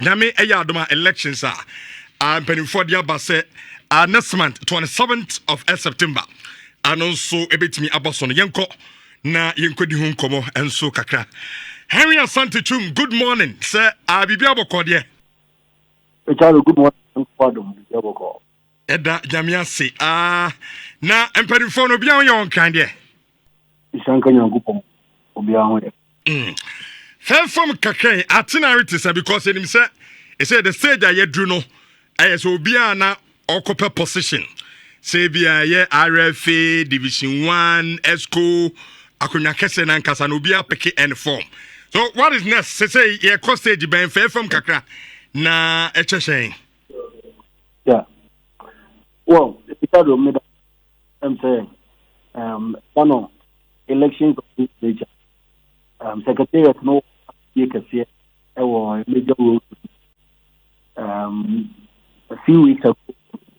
Nyame Eyadoma elections are for the Abase next month, 27th of September. And also a bit me Abason Yanko na Yankodi Hunkomo and so kakra. Henry Asante Twum, good morning, sir. Bibiabo Cordia. Good morning, pardon, Bibiabo. Eda Jamiasi. Na Emperifono Bian yon kind ye. Isankanyan Gupom, Obian. Fair from Kake, Atinaritis, because in himself, he said the stage I yet drew no, as Obiana occupied position. Say be a RFA, Division 1, ESCO, Akunya Kesen and Casanubia Peke and form. So what is next? Say ye cost stage ben fair from Kakra na HSA. Yeah. Well, I'm saying, one of elections of this nature. Secretariat no you can see a major role. A few weeks ago,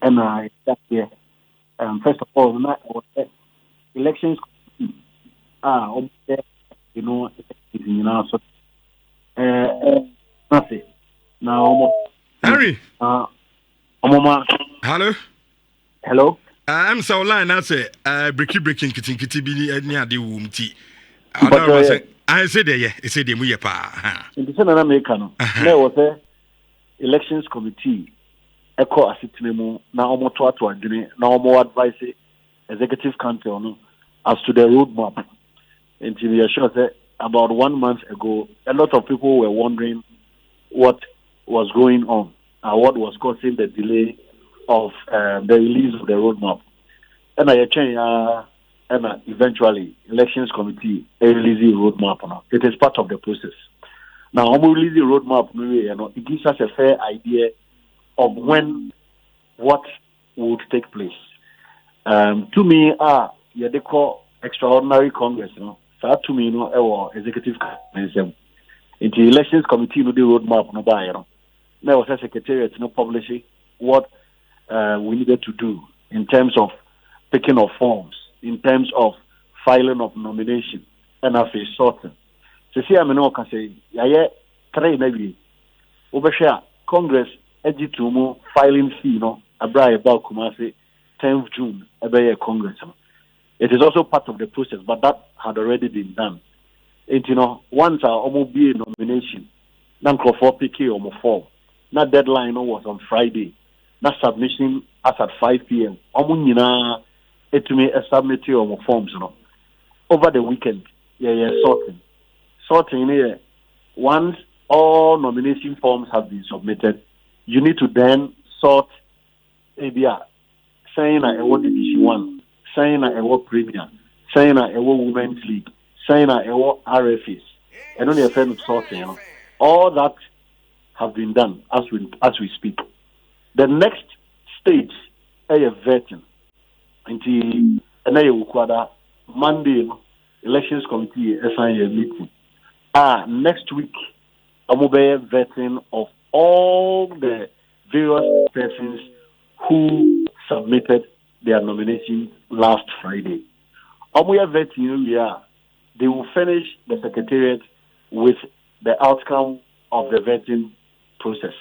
and I sat here. First of all, elections are you know, so nothing. Now, almost. Harry. Hello. Hello. I'm so line. I say, breaking, kitty, near the womb tea. I said, yeah, I said, we pa. In the Senate American, there was a elections committee. Echo asitinemu na omoto to adwene na omo advise executive council as to the roadmap. And we are sure that about 1 month ago, a lot of people were wondering what was going on and what was causing the delay of the release of the roadmap. And I change and eventually elections committee release the roadmap now. It is part of the process. Now, when we release the roadmap, it gives us a fair idea of when what would take place. To me, they call extraordinary Congress, So to me, executive mechanism. In the elections committee, the roadmap, There was a secretariat, publishing what we needed to do in terms of picking of forms, in terms of filing of nomination, and after sorting. So see, can say, three maybe. Over Congress. Ejitumu filing fee, Abra about Kumasi, 10th June, a Congress. It is also part of the process, but that had already been done. And once our OMOBA nomination, Nanko 4 PK or 4, that deadline was on Friday. That submission as at 5 p.m. Omunina, it to me a submittee or forms, over the weekend. Sorting here. Once all nomination forms have been submitted, you need to then sort ABR, saying a what Division 1, saying a what Premier, saying a what Women's League, saying a what RFAs, and only a friend of sorting. All that have been done as we speak. The next stage is vetting. Until Monday, elections committee assign a meeting. Next week, I will be vetting of all the various persons who submitted their nominations last Friday. They will finish the secretariat with the outcome of the vetting process.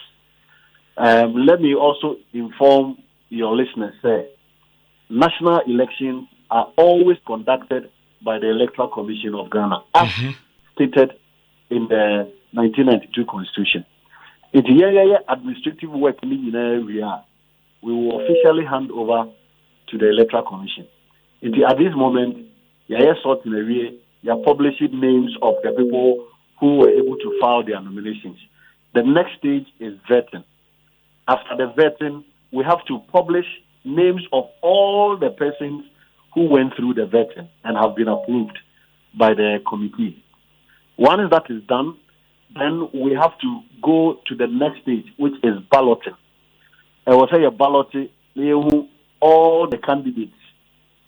Let me also inform your listeners that national elections are always conducted by the Electoral Commission of Ghana, as stated in the 1992 Constitution. It's administrative work in area. We will officially hand over to the Electoral Commission. At this moment, sort in area, you're publishing names of the people who were able to file their nominations. The next stage is vetting. After the vetting, we have to publish names of all the persons who went through the vetting and have been approved by the committee. Once that is done, then we have to go to the next stage, which is balloting. I will say a balloting, all the candidates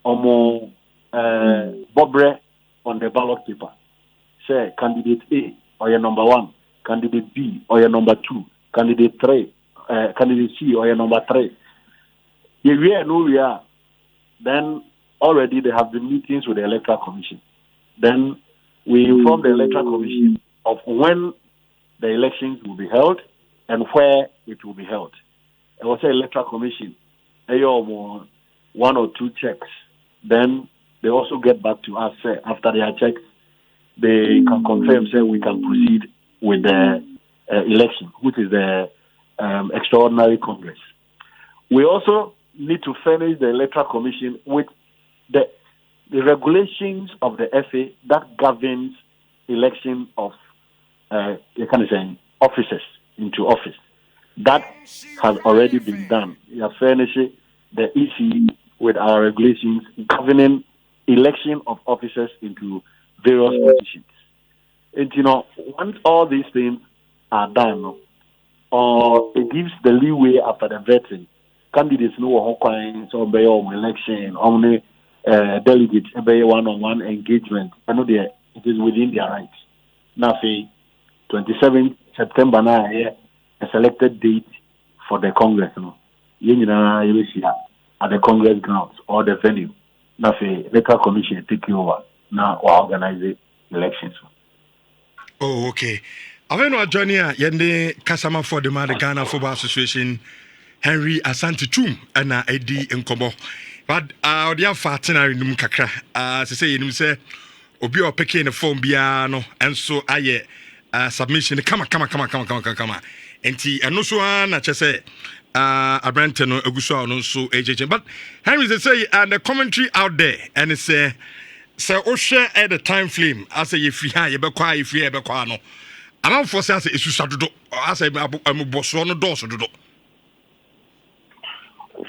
bobre on the ballot paper. Say candidate A or your number 1, candidate B or your number 2, candidate 3, candidate C or your number 3. If we are no we are, then already there have been meetings with the Electoral Commission. Then we inform the Electoral Commission of when the elections will be held and where it will be held. It was an electoral commission. They one or two checks. Then they also get back to us after their checks. They can confirm, say we can proceed with the election, which is the extraordinary Congress. We also need to furnish the electoral commission with the regulations of the FA that governs election of officers into office. That has already been done. We have furnished the EC with our regulations governing election of officers into various positions. And once all these things are done, it gives the leeway after the vetting. Candidates know how kind so be election, only delegates be one-on-one engagement. I know it is within their rights. Now, 27th September now a selected date for the Congress. At the Congress grounds or the venue. Now, the electoral commission take over. Now, we organize elections. Oh, okay. I know Johnny, Yende Kasama for the Ghana Football Association, Henry Asante Twum, and Eddie Nkomo. But they are fatina in Kakra. As I say, you say, Obi or picking the phone piano, and so I submission. Come on. And no so I just say, Abranton Ogusa no so AJ. But Henry say, and the commentary out there, and it say, so Osha at the time flame. I say, if you have a quiet, if you have a quiet. I'm not for say it's to I say I'm a boss on the door to do.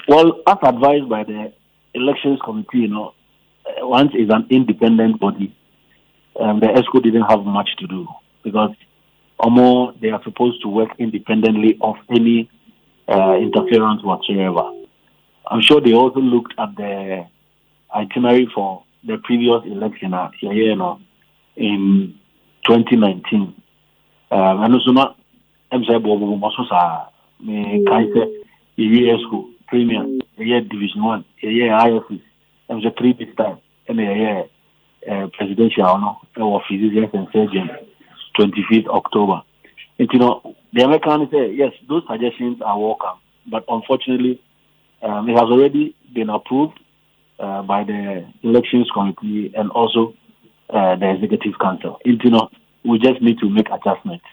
Well, as advised by the elections committee, once is an independent body, the ESCO didn't have much to do because they are supposed to work independently of any interference whatsoever. I'm sure they also looked at the itinerary for the previous election in 2019. And also not ESCO Premier, Division 1, IFC, and 3 big time, and presidential of physicians and surgeons, 25th October. And the Americans say, yes, those suggestions are welcome, but unfortunately, it has already been approved by the elections committee and also the executive council. We just need to make adjustments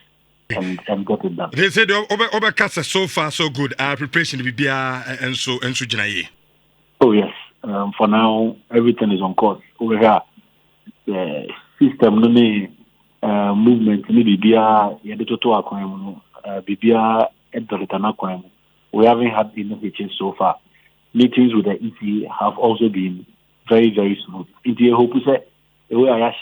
and get it done. They said Overcast so far so good. Our preparation to be and so Janaye. Oh yes. For now, everything is on course. Over here, the system movement we haven't had enough change so far. Meetings with the EC have also been very, very smooth. I hope we say we are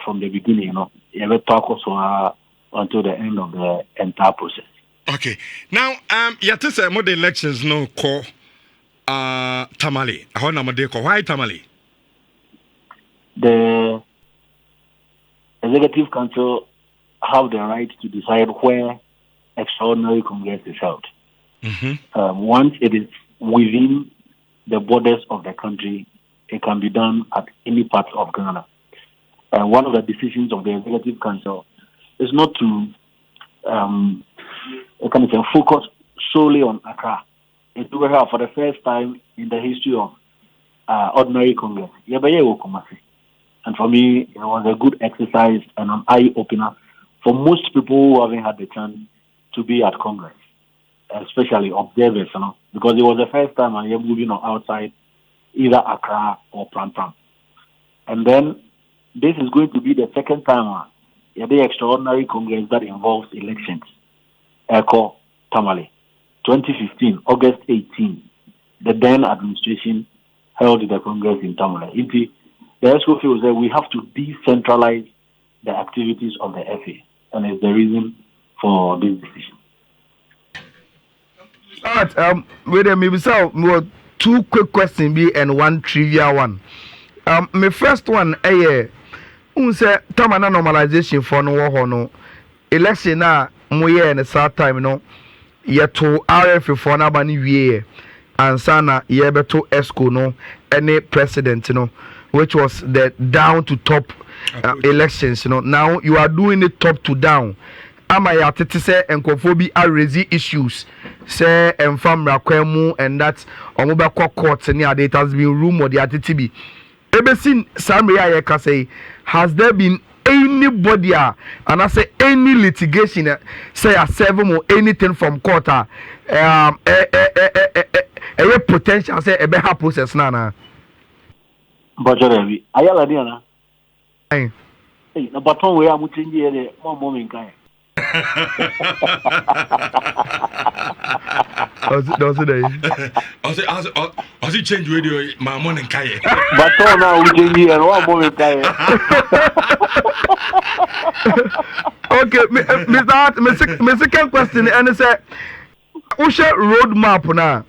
from the beginning, you will talk also until the end of the entire process. Okay. Now, you say more the elections no call Tamale. How na call? Why Tamale? The executive council have the right to decide where extraordinary Congress is held. Mm-hmm. Once it is within the borders of the country, it can be done at any part of Ghana. One of the decisions of the Executive Council is not to focus solely on Accra. It's for the first time in the history of ordinary Congress. And for me, it was a good exercise and an eye-opener for most people who haven't had the chance to be at Congress, especially observers, because it was the first time I am moving outside either Accra or Pram. And then this is going to be the second time the extraordinary Congress that involves elections. Echo Tamale. 2015, August 18, the then administration held the Congress in Tamale. The ESCO feels that we have to decentralize the activities of the FA, and it's the reason for this decision. Maybe so. Two quick questions and one trivial one. My first one, say Tamana normalization for no election na moye and start time no yeto RF for na bani wie ansana yebeto ESCO no any president no which was the down to top elections, now you are doing it top to down. Am I at say enkofobi are raising issues, say and famra kwemu and that omoba court near it has been rumored the atitibi. Ever seen Samria Yeka say, has there been anybody and I say any litigation say a 7 or anything from court a potential say a better process nana. But ayala diana. Hey, the baton we are muting here, one moment guy. Does it? I see change radio, my money kaya. Baton now we change here, one moment guy. Okay, my second question, and it's a roadmap now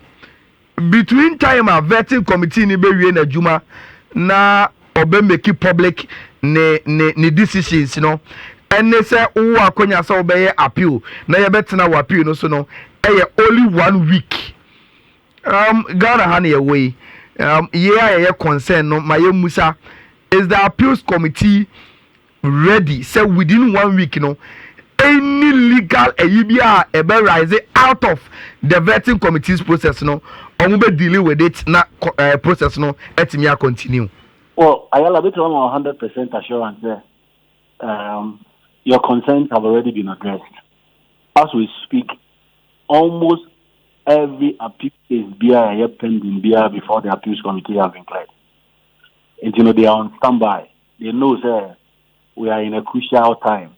between time a vetting committee ni be wie na adwuma na obe make public ne decisions and they say who akonya say obey appeal na ye betena wa appeal no so no only 1 week Ghana ha na way ye concern no my musa is the appeals committee ready say within 1 week any legal ayibia ebe rise out of the vetting committee's process omo be dealing with it na process etimi continue. Well, I have a bit 100% assurance there. Your concerns have already been addressed. As we speak, almost every appeal is pending before the appeals committee has been cleared. And they are on standby. They know that we are in a crucial time.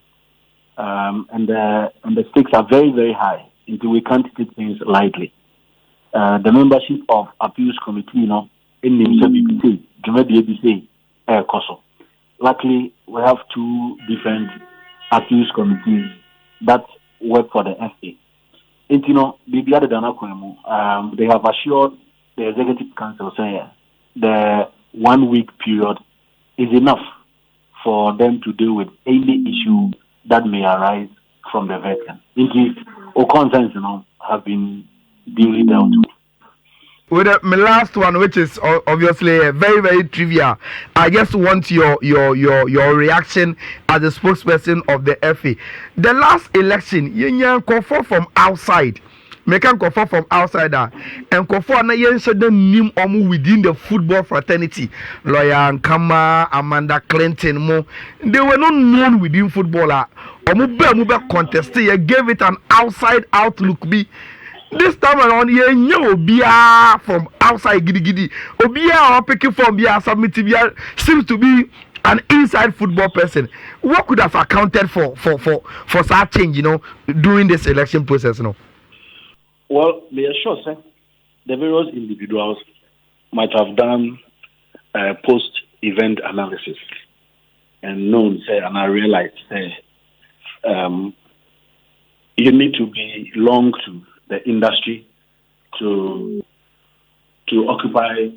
And the stakes are very, very high. Until we can't take things lightly. The membership of appeals committee, in the ABC, luckily, we have 2 different appeals committees that work for the FA. And they have assured the executive council saying the 1 week period is enough for them to deal with any issue that may arise from the veteran. Indeed, all concerns have been duly dealt with. With my last one, which is obviously very, very trivial, I just want your reaction as a spokesperson of the FA. The last election, you call for from outside. Make an call from outsider and call for na yen the name within the football fraternity. Lawyer Nkama, Amanda Clinton, mo. They were not known within footballer. Omu contest. You gave it an outside outlook. This time around, you know, Obia from outside gidi. Obia or picking from Bia submitting seems to be an inside football person. What could have accounted for such change, during this election process, Well, they are sure, sir. The various individuals might have done post-event analysis and known, say, and I realized, say, you need to belong to the industry to occupy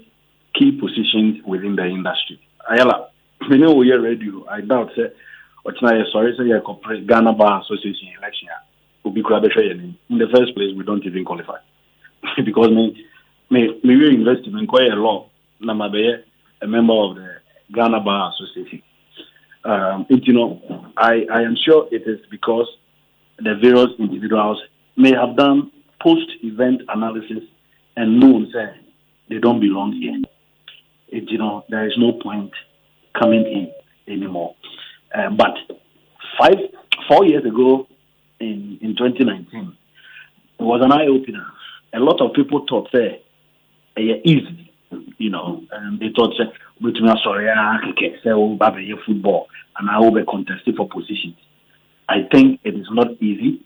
key positions within the industry. Ayala, we know we are radio. I doubt, say, sorry, say, corporate Ghana Bar Association election. In the first place, we don't even qualify because me investment quite a lot. A member of the Ghana Bar Association. I am sure it is because the various individuals may have done post-event analysis and known that they don't belong here. There is no point coming in anymore. But 4 years ago, in 2019, it was an eye-opener. A lot of people thought that easy, and they thought that football and I will be contesting for positions. I think it is not easy.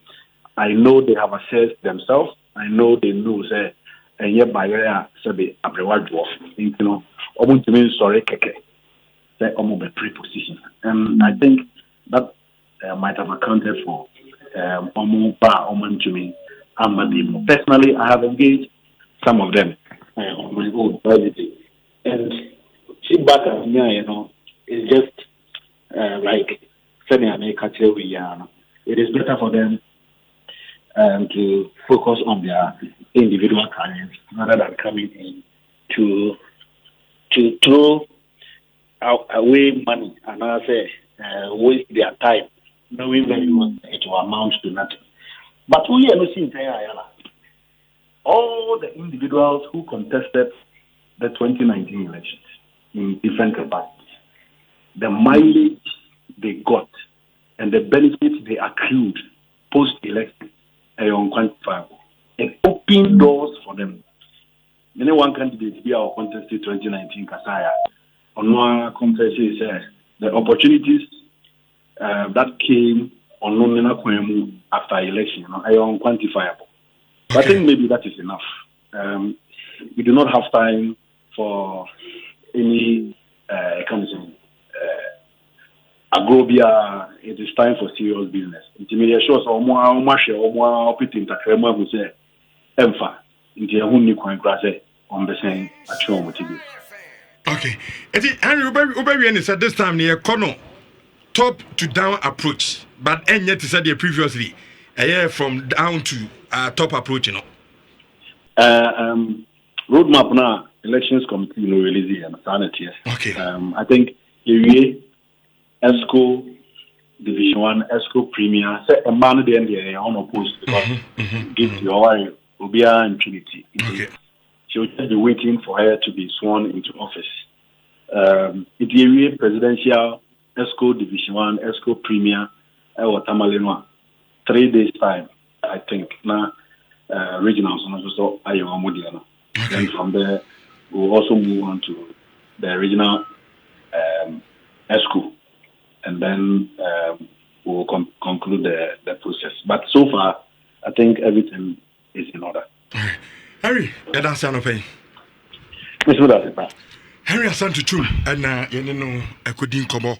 I know they have assessed themselves. I know they know that and yet by sorry keke say almost pre-position. And I think that might have accounted for personally, I have engaged some of them on my own privately, and feedback as me, is just like it is better for them to focus on their individual talents rather than coming in to throw away money and I say waste their time, knowing very well it will amount to nothing. But we are not seeing all the individuals who contested the 2019 elections in different capacities, the mileage they got and the benefits they accrued post-election are unquantifiable. It opened doors for them. Many one candidate here or contested 2019 Kasaya. On one contest says the opportunities that came on Nonina Kwemu after election are unquantifiable. Okay. I think maybe that is enough. We do not have time for any agrobia. It is time for serious business. Intimidate shows or more share or more operating takrema who say emfa into a huni coin grass on the same actual motive. Okay. Henry Ubery said this time near Kono top to down approach, but and yet said previously a year from down to top approach, you know. Roadmap now, elections committee no release and sanity. Okay. I think ESCO Division 1, ESCO Premier, say a man the end they are unopposed because give your wife will be impunity. Okay. She will just be waiting for her to be sworn into office. It presidential ESCO Division 1, ESCO Premier, or Tamalinwa. 3 days time, I think. Now, regionals and also Iowa Modiana. And from there, we'll also move on to the regional ESCO. And then we'll conclude the process. But so far, I think everything is in order. Harry, that's an opinion. Henry Asante Twum, and you know, I couldn't come up.